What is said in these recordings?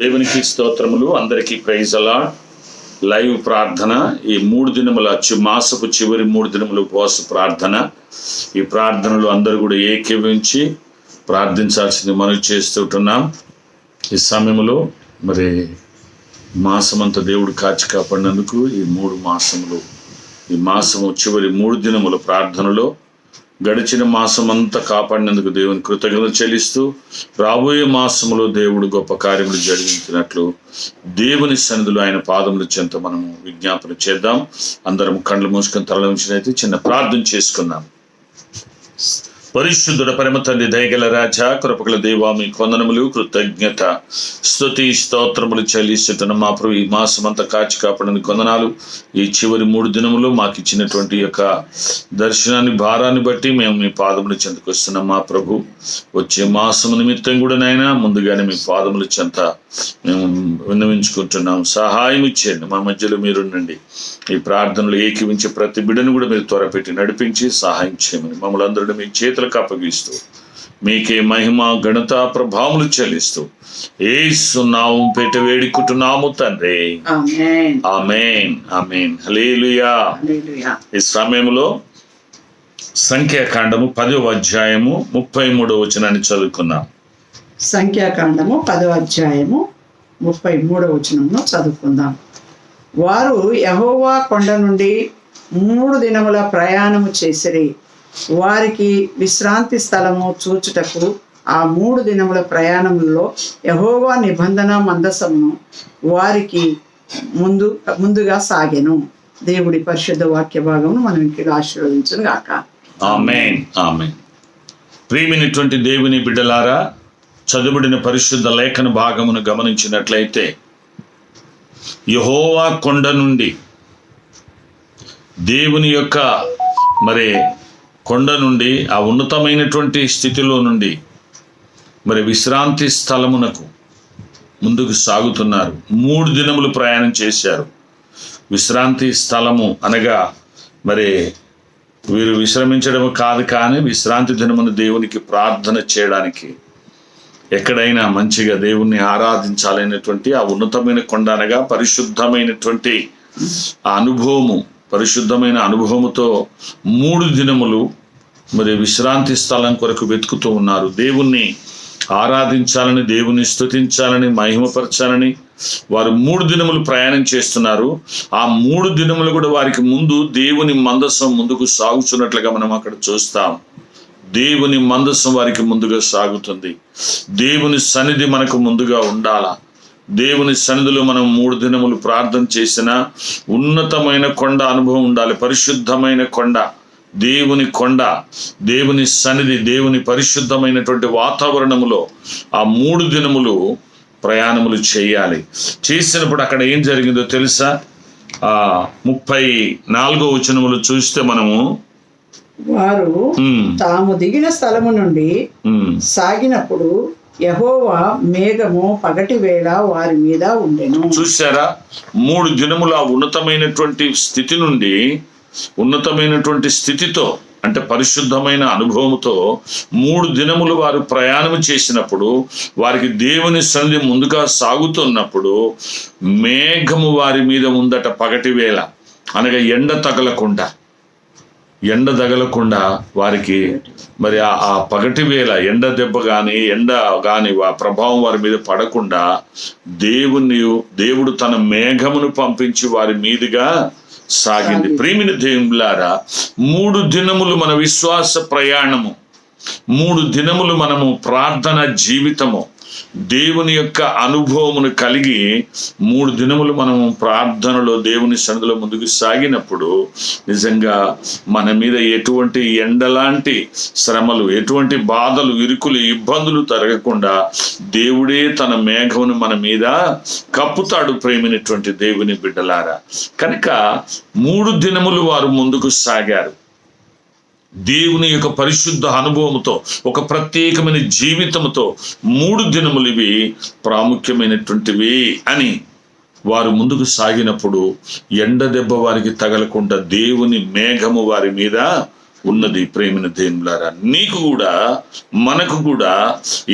దేవునికి స్తోత్రములు. అందరికీ ప్రైజ్ అలాడ్. లైవ్ ప్రార్థన ఈ 3 దినముల మాసపు చివరి 3 దినముల ఉపవాస ప్రార్థన. ఈ ప్రార్థనలు అందరూ కూడా ఏకీభవించి ప్రార్థించాల్సింది మనవి చేస్తుంటున్నాం. ఈ సమయంలో మరి మాసమంతా దేవుడు కాచి కాపాడినందుకు ఈ 3 మాసములు, ఈ మాసము చివరి 3 దినముల ప్రార్థనలో గడిచిన మాసం అంతా కాపాడినందుకు దేవుని కృతజ్ఞతలు చెల్లిస్తూ, రాబోయే మాసములో దేవుడు గొప్ప కార్యములు జరిగించినట్లు దేవుని సన్నిధిలో ఆయన పాదముల చెంత మనము విజ్ఞాపన చేద్దాం. అందరం కళ్ళు మూసుకొని తరలించినైతే చిన్న ప్రార్థన చేసుకుందాం. పరిశుద్ధుడ పరమ తండ్రి, దయగల రాజా, కృపగల దేవా, మీ వందనములు, కృతజ్ఞత, స్తుతి, స్తోత్రములు చెల్లిస్తున్న మా ప్రభు ఈ మాసం అంతా కాచి కాపాడని వందనాలు. ఈ చివరి 3 దినములు మాకు ఇచ్చినటువంటి యొక్క దర్శనాన్ని, భారాన్ని బట్టి మేము మీ పాదముల చెంతకు వస్తున్నాం. మా ప్రభు వచ్చే మాసము నిమిత్తం కూడా నాయన ముందుగానే మీ పాదముల చెంత మేము విన్నవించుకుంటున్నాం. సహాయం ఇచ్చేయండి, మా మధ్యలో మీరుండండి. ఈ ప్రార్థనలు ఏకీవించే ప్రతి బిడ్డను కూడా మీరు త్వరపెట్టి నడిపించి సహాయం చేయమని మమ్మల్ని అందరినీ మీ చేతులకు అప్పగిస్తూ మీకే మహిమ, ఘనత, ప్రభావములు చెల్లిస్తూ యేసు నామమున పెట్టి వేడుకుంటున్నాము తండ్రి. ఆమేన్, ఆమేన్, హల్లెలూయా. ఈ సమయంలో సంఖ్యాకాండము 10వ అధ్యాయము 33వ వచనాన్ని చదువుకున్నాం. సంఖ్యాకాండము 10వ అధ్యాయము 33వ వచనమును చదువుకుందాం. వారు యెహోవా కొండ నుండి 3 దినముల ప్రయాణము చేసిరి. వారికి విశ్రాంతి స్థలము చూచుటకు ఆ 3 దినముల ప్రయాణంలో యెహోవా నిబంధన మందసమును వారికి ముందుగా సాగెను. దేవుడి పరిశుద్ధ వాక్య భాగమును మనం ఇక్కడ ఆశీర్వదించును గాక. ఆమేన్, ఆమేన్. ప్రియమైనటువంటి దేవుని బిడ్డలారా, చదువుబడిన పరిశుద్ధ లేఖన భాగమును గమనించినట్లయితే యెహోవా కొండ నుండి, దేవుని యొక్క మరి కొండ నుండి, ఆ ఉన్నతమైనటువంటి స్థితిలో నుండి మరి విశ్రాంతి స్థలమునకు ముందుకు సాగుతున్నారు. 3 దినములు ప్రయాణం చేశారు. విశ్రాంతి స్థలము అనగా మరి వీరు విశ్రమించడం కాదు, కానీ విశ్రాంతి దినమును దేవునికి ప్రార్థన చేయడానికి, ఎక్కడైనా మంచిగా దేవుణ్ణి ఆరాధించాలనేటువంటి ఆ ఉన్నతమైన కొండ అనగా పరిశుద్ధమైనటువంటి ఆ అనుభవము, పరిశుద్ధమైన అనుభవముతో 3 దినములు మరి విశ్రాంతి స్థలం కొరకు వెతుకుతూ ఉన్నారు. దేవుణ్ణి ఆరాధించాలని, దేవుని స్తుతించాలని, మహిమపరచాలని వారు 3 దినములు ప్రయాణం చేస్తున్నారు. ఆ 3 దినములు కూడా వారికి ముందు దేవుని మందసం ముందుకు సాగుతున్నట్లుగా మనం అక్కడ చూస్తాం. దేవుని మందసం వారికి ముందుగా సాగుతుంది. దేవుని సన్నిధి మనకు ముందుగా ఉండాలా. దేవుని సన్నిధిలో మనం 3 దినములు ప్రార్థన చేసిన ఉన్నతమైన కొండ అనుభవం ఉండాలి. పరిశుద్ధమైన కొండ, దేవుని కొండ, దేవుని సన్నిధి, దేవుని పరిశుద్ధమైనటువంటి వాతావరణములో ఆ 3 దినములు ప్రయాణములు చేయాలి. చేసినప్పుడు అక్కడ ఏం జరిగిందో తెలుసా? 34వ వచనములు చూస్తే మనము, వారు తాము దిగిన స్థలము నుండి సాగినప్పుడు యెహోవా మేఘము పగటి వేళ వారి మీద ఉండెను. చూసారా? 3 దినముల ఉన్నతమైనటువంటి స్థితి నుండి, ఉన్నతమైనటువంటి స్థితితో అంటే పరిశుద్ధమైన అనుభవంతో 3 దినములు వారు ప్రయాణం చేసినప్పుడు, వారికి దేవుని సన్నిధి ముందుగా సాగుతున్నప్పుడు మేఘము వారి మీద ఉందట. పగటి వేళ అనగా ఎండ తగలకుండా వారికి మరి ఆ పగటి వేళ ఎండ దెబ్బ కానీ, ఎండ కానీ ఆ ప్రభావం వారి మీద పడకుండా దేవుడు తన మేఘమును పంపించి వారి మీదుగా సాగింది. ప్రియమైన దేవులారా, 3 దినములు మన విశ్వాస ప్రయాణము, 3 దినములు మనము ప్రార్థన జీవితము, దేవుని యొక్క అనుభవమును కలిగి 3 దినములు మనము ప్రార్థనలో దేవుని సన్నిధిలో ముందుకు సాగినప్పుడు నిజంగా మన మీద ఎటువంటి ఎండలాంటి శ్రమలు, ఎటువంటి బాధలు, ఇరుకులు, ఇబ్బందులు జరగకుండా దేవుడే తన మేఘమును మన మీద కప్పుతాడు. ప్రేమైనటువంటి దేవుని బిడ్డలారా, కనుక 3 దినములు వారు ముందుకు సాగారు. దేవుని యొక్క పరిశుద్ధ అనుభవముతో, ఒక ప్రత్యేకమైన జీవితంతో 3 దినములు ఇవి ప్రాముఖ్యమైనటువంటివి అని వారు ముందుకు సాగినప్పుడు ఎండ దెబ్బ వారికి తగలకుండా దేవుని మేఘము వారి మీద ఉన్నది. ప్రేమిన దేవులారా, నీకు కూడా మనకు కూడా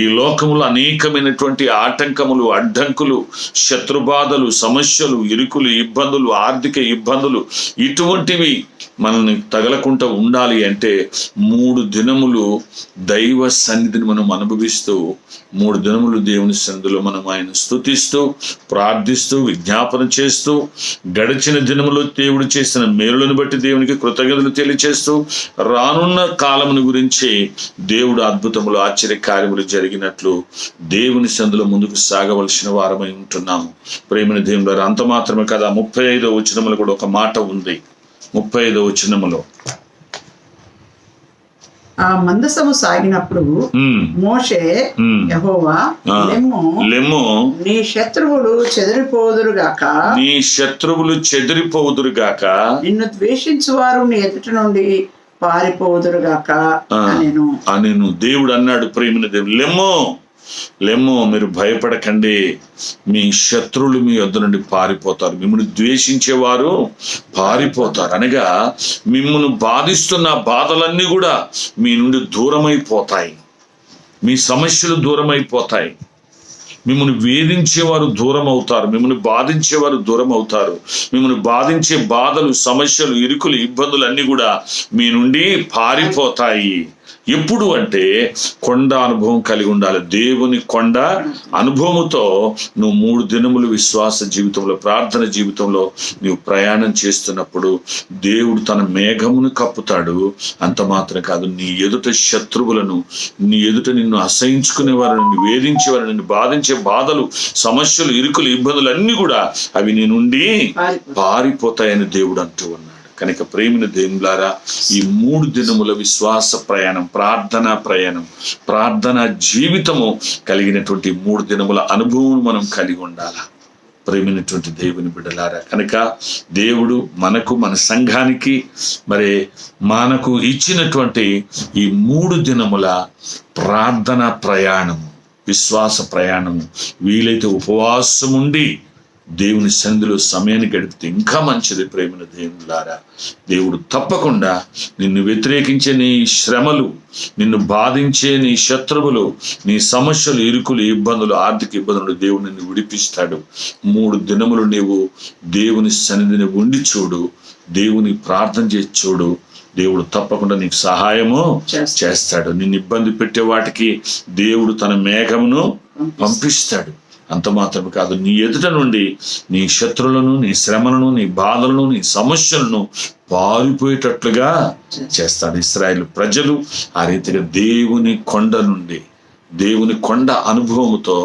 ఈ లోకములో అనేకమైనటువంటి ఆటంకములు, అడ్డంకులు, శత్రుబాధలు, సమస్యలు, ఇరుకులు, ఇబ్బందులు, ఆర్థిక ఇబ్బందులు ఇటువంటివి మనల్ని తగలకుండా ఉండాలి అంటే 3 దినములు దైవ సన్నిధిని మనం అనుభవిస్తూ 3 దినములు దేవుని సన్నిధిలో మనం ఆయన స్తుతిస్తూ, ప్రార్థిస్తూ, విజ్ఞాపన చేస్తూ, గడిచిన దినములో దేవుడు చేసిన మేలులను బట్టి దేవునికి కృతజ్ఞతలు తెలియచేస్తూ, రానున్న కాలమును గురించి దేవుడు అద్భుతములు, ఆశ్చర్య కార్యములు జరిగినట్లు దేవుని సన్నిధిలో ముందుకు సాగవలసిన వారమై ఉంటున్నాము. ప్రేమిన దేవుడు అంత మాత్రమే కదా, 35వ వచనములో కూడా ఒక మాట ఉంది. 35వ వచనములో ఆ మందసము సాగినప్పుడు మోషే యెహోవా లెమ్ము, నీ శత్రువులు చెదిరిపోదురుగాక, నిన్ను ద్వేషించువారు నీ ఎదుట నుండి పారిపోదురుగాక నేను దేవుడు అన్నాడు. ప్రేమిన దేవుడు, లెమ్మో మీరు భయపడకండి, మీ శత్రువులు మీ వద్ద నుండి పారిపోతారు, మిమ్మల్ని ద్వేషించేవారు పారిపోతారు. అనగా మిమ్మల్ని బాధిస్తున్న బాధలన్నీ కూడా మీ నుండి దూరమైపోతాయి, మీ సమస్యలు దూరమైపోతాయి, మిమ్మల్ని వేధించేవారు దూరం అవుతారు, మిమ్మల్ని బాధించేవారు దూరం అవుతారు, మిమ్మల్ని బాధించే బాధలు, సమస్యలు, ఇరుకులు, ఇబ్బందులు అన్నీ కూడా మీ నుండి పారిపోతాయి. ఎప్పుడు అంటే కొండ అనుభవం కలిగి ఉండాలి. దేవుని కొండ అనుభవముతో నువ్వు 3 దినములు విశ్వాస జీవితంలో, ప్రార్థన జీవితంలో నువ్వు ప్రయాణం చేస్తున్నప్పుడు దేవుడు తన మేఘమును కప్పుతాడు. అంత మాత్రం కాదు, నీ ఎదుట శత్రువులను, నీ ఎదుట నిన్ను అసహించుకునేవారు, నిన్ను వేధించేవారు, నిన్ను బాధించే బాధలు, సమస్యలు, ఇరుకులు, ఇబ్బందులు అన్నీ కూడా అవి నీ నుండి పారిపోతాయని దేవుడు అంటూ ఉన్నాడు. కనుక ప్రేమిన దేవులారా, ఈ 3 దినముల విశ్వాస ప్రయాణం, ప్రార్థన జీవితము కలిగినటువంటి 3 దినముల అనుభవం మనం కలిగి ఉండాలా. ప్రేమినటువంటి దేవుని బిడ్డలారా, కనుక దేవుడు మనకు, మన సంఘానికి మరి మనకు ఇచ్చినటువంటి ఈ 3 దినముల ప్రార్థన ప్రయాణము, విశ్వాస ప్రయాణము, వీలైతే ఉపవాసం ఉండి దేవుని సన్నిధిలో సమయాన్ని గడిపితే ఇంకా మంచిది. ప్రేమిన దేవులారా, దేవుడు తప్పకుండా నిన్ను వ్యతిరేకించే నీ శ్రమలు, నిన్ను బాధించే నీ శత్రువులు, నీ సమస్యలు, ఇరుకులు, ఇబ్బందులు, ఆర్థిక ఇబ్బందులు దేవుడు నిన్ను విడిపిస్తాడు. 3 దినములు నీవు దేవుని సన్నిధిని ఉండి చూడు, దేవుని ప్రార్థన చేసి చూడు, దేవుడు తప్పకుండా నీకు సహాయము చేస్తాడు. నిన్ను ఇబ్బంది పెట్టే వాటికి దేవుడు తన మేఘమును పంపిస్తాడు. అంత మాత్రమే కాదు, నీ ఎదుట నుండి నీ శత్రువులను, నీ శ్రమలను, నీ బాధలను, నీ సమస్యలను పారిపోయేటట్లుగా చేస్తాడు. ఇశ్రాయేలు ప్రజలు ఆ రీతిగా దేవుని కొండ నుండి, దేవుని కొండ అనుభవముతో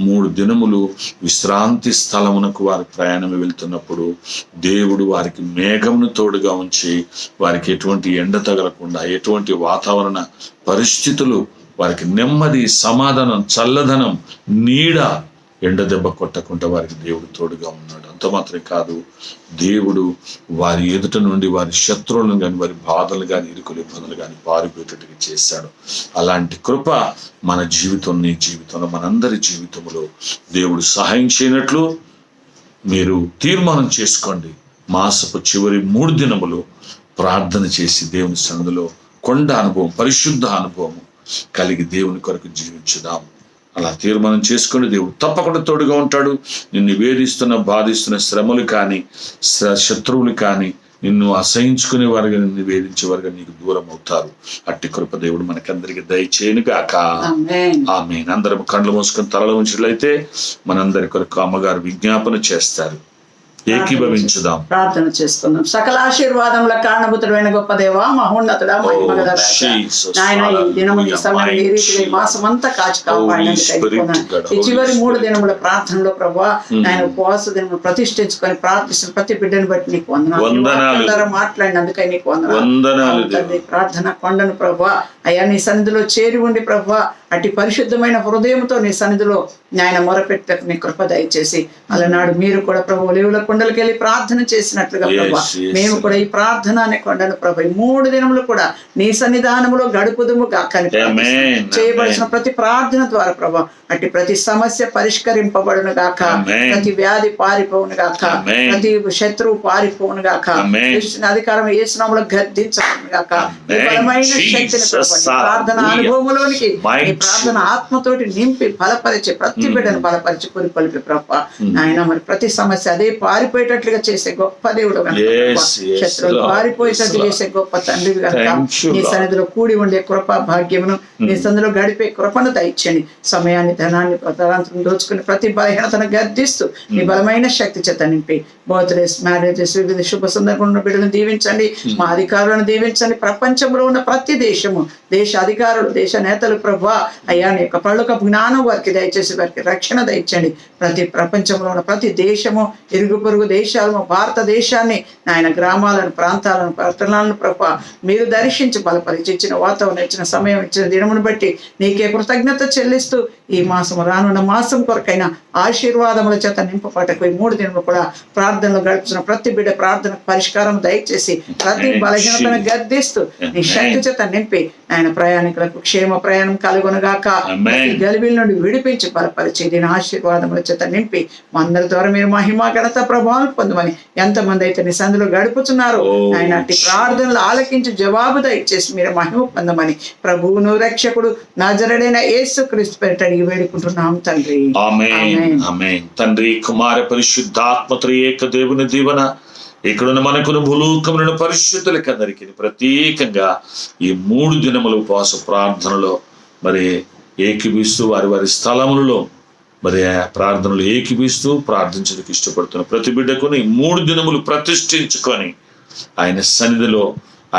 3 దినములు విశ్రాంతి స్థలమునకు వారి ప్రయాణం వెళ్తున్నప్పుడు దేవుడు వారికి మేఘమును తోడుగా ఉంచి, వారికి ఎటువంటి ఎండ తగలకుండా, ఎటువంటి వాతావరణ పరిస్థితులు, వారికి నెమ్మది, సమాధానం, చల్లదనం, నీడ, ఎండ దెబ్బ కొట్టకుండా వారికి దేవుడు తోడుగా ఉన్నాడు. అంత మాత్రమే కాదు, దేవుడు వారి ఎదుట నుండి వారి శత్రువులను కానీ, వారి బాధలు కానీ, ఇరుకులు, ఇబ్బందులు కానీ పారిపోయేటట్టుగా చేశాడు. అలాంటి కృప మన జీవితం, నీ జీవితంలో, మనందరి జీవితంలో దేవుడు సహాయం చేయనట్లు మీరు తీర్మానం చేసుకోండి. మాసపు చివరి 3 దినములు ప్రార్థన చేసి దేవుని సన్నిధిలో కొండ అనుభవం, పరిశుద్ధ అనుభవం కలిగి దేవుని కొరకు జీవించుదాం. అలా తీర్మానం చేసుకుని దేవుడు తప్పకుండా తోడుగా ఉంటాడు. నిన్ను వేధిస్తున్న, బాధిస్తున్న శ్రమలు కానీ, శత్రువులు కానీ, నిన్ను అసహించుకునే వారుగా, నిన్ను వేధించే వారుగా నీకు దూరం అవుతారు. అట్టి కృప దేవుడు మనకందరికి దయచేయను గాక. ఆమేన్. అందరం కళ్ళు మూసుకొని తలలో ఉంచినట్లయితే మనందరి కొరకు అమ్మగారు విజ్ఞాపన చేస్తారు. ఏకీభవించుదాం, ప్రార్థన చేసుకుందాం. సకల ఆశీర్వాదముల కారణభూతుడైన గొప్ప దేవా, మహోన్నతుడా, మహిమగల రాజా, నాయన ఈ దినము నీ సమయం ఈ రీతిగా ఈ మాసమంతా కాచి కాపాడినందుకు ఈ చివరి 3 దినముల ప్రార్థనలో ప్రభువా, నాయన ఉపవాస దినములు ప్రతిష్ఠించుకొని ప్రార్థిస్తున్న ప్రతి బిడ్డను బట్టి నీకు వందనాలు. మాట్లాడినందుకై నీకు వందనాలు. ప్రార్థన కొండను ప్రభువా, అయ్యా నీ సన్నిధిలో చేరి ఉండి ప్రభువా, అట్టి పరిశుద్ధమైన హృదయంతో నీ సన్నిధిలో నాయన మొరపెట్టకు నీ కృప దయచేసి అలనాడు మీరు కూడా ప్రభు ఒలీవల కొండలకు వెళ్ళి ప్రార్థన చేసినట్లుగా ప్రభా మేము కూడా ఈ ప్రార్థన అనే కొండను ప్రభు 3 దినములు కూడా నీ సన్నిధానములో గడుపుదుము గాకని చేయబడిన ప్రతి ప్రార్థన ద్వారా ప్రభా అట్టి ప్రతి సమస్య పరిష్కరింపబడును గాక, ప్రతి వ్యాధి పారిపోవును గాక, ప్రతి శత్రువు పారిపోవును గాక, అధికారం ఏ స్నామంలో గద్దించబడును గాక. బలమైన శక్తిని ప్రార్థన అనుభవంలోనికి ఈ ప్రార్థన ఆత్మతోటి నింపి బలపరిచి ప్రతి బిడ్డను బలపరిచి కొలిపి ప్రభా నాయన మరి ప్రతి సమస్య అదే పారిపోయేటట్లుగా చేసే గొప్ప దేవుడు కనుక శత్రువులు పారిపోయేటట్లు చేసే గొప్ప తండ్రి కనుక నీ సన్నిధిలో కూడి ఉండే కృప భాగ్యమును నీ సన్నిధిలో గడిపే కృపను దయచేయండి. సమయాన్ని ధనాన్ని తలాంతరం దోచుకుని ప్రతి బలహీనతను గద్దిస్తూ నీ బలమైన శక్తి చేత నింపి బర్త్డేస్, మ్యారేజెస్, వివిధ శుభ సందర్భంలో బిడ్డలను దీవించండి. మా అధికారులను దీవించండి. ప్రపంచంలో ఉన్న ప్రతి దేశము, దేశ అధికారులు, దేశ నేతలు ప్రభా అయ్యా నీ యొక్క పళ్ళొక జ్ఞానం వారికి దయచేసి వారికి రక్షణ దయచండి. ప్రతి ప్రపంచంలో ఉన్న ప్రతి దేశము, ఇరుగు పొరుగు దేశాలను, భారతదేశాన్ని నాయన గ్రామాలను, ప్రాంతాలను, పట్టణాలను ప్రభా మీరు దర్శించి బలపరిచి ఇచ్చిన వాతావరణం, ఇచ్చిన సమయం, ఇచ్చిన దినమును బట్టి నీకే కృతజ్ఞత చెల్లిస్తూ ఈ మాసం రానున్న మాసం కొరకైన ఆశీర్వాదముల చేత నింపబడకు ఈ 3 దినములు కూడా ప్రార్థనలు గడుపుతున్న ప్రతి బిడ్డ ప్రార్థనకు పరిష్కారం దయచేసి ప్రతి బలహీనతను గద్దిస్తూ నీ శక్తి చేత నింపి ఆయన ప్రయాణికులకు క్షేమ ప్రయాణం కలుగునుగాక. గలిబిల నుండి విడిపించి బలపరిచి దీని ఆశీర్వాదముల చేత నింపి మా అందరి ద్వారా మీరు మహిమ ఘనత ప్రభావం పొందమని ఎంతమంది అయితే నీ సందులో గడుపుతున్నారు ఆయన అట్టి ప్రార్థనలు ఆలకించి జవాబు దయచేసి మీరు మహిమ పొందమని ప్రభువును రక్షకుడు నజరేయుడైన యేసుక్రీస్తు పేరిట అడిగి వేడుకుంటున్నాం తండ్రి. ఆమేన్. ఆమేన్. తండ్రి, కుమార పరిశుద్ధాత్మ త్రియేక దేవుని దీవెన ఇక్కడున్న మనకును భూలోకములను పరిశుద్ధులకి అందరికీ ప్రత్యేకంగా ఈ 3 దినముల ఉపవాస ప్రార్థనలో మరి ఏకీభిస్తూ వారి వారి స్థలములలో మరి ప్రార్థనలు ఏకీభిస్తూ ప్రార్థించడానికి ఇష్టపడుతున్న ప్రతి బిడ్డకుని 3 దినములు ప్రతిష్ఠించుకొని ఆయన సన్నిధిలో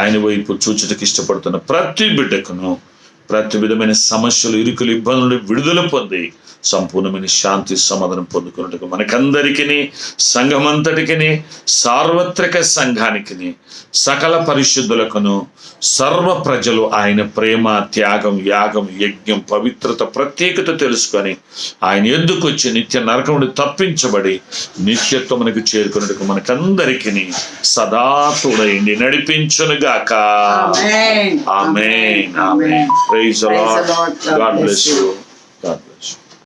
ఆయన వైపు చూచుటకు ఇష్టపడుతున్న ప్రతి బిడ్డకును ప్రతి విధమైన సమస్యలు, ఇరుకులు, ఇబ్బందులు విడుదల పొంది సంపూర్ణమైన శాంతి సమాధానం పొందుకున్నట్టుగా మనకందరికీ, సంఘమంతటికి, సార్వత్రిక సంఘానికి, సకల పరిశుద్ధులకును సర్వ ప్రజలు ఆయన ప్రేమ, త్యాగం, యాగం, యజ్ఞం, పవిత్రత, ప్రత్యేకత తెలుసుకొని ఆయన ఎద్దుకు వచ్చి నిత్య నరకం నుండి తప్పించబడి నిత్యత్వం మనకు చేరుకున్నట్టుగా మనకందరికీ సదా తోడైండి నడిపించునుగాక. Amen. Amen. Amen. Praise the Lord. God bless you. God bless you.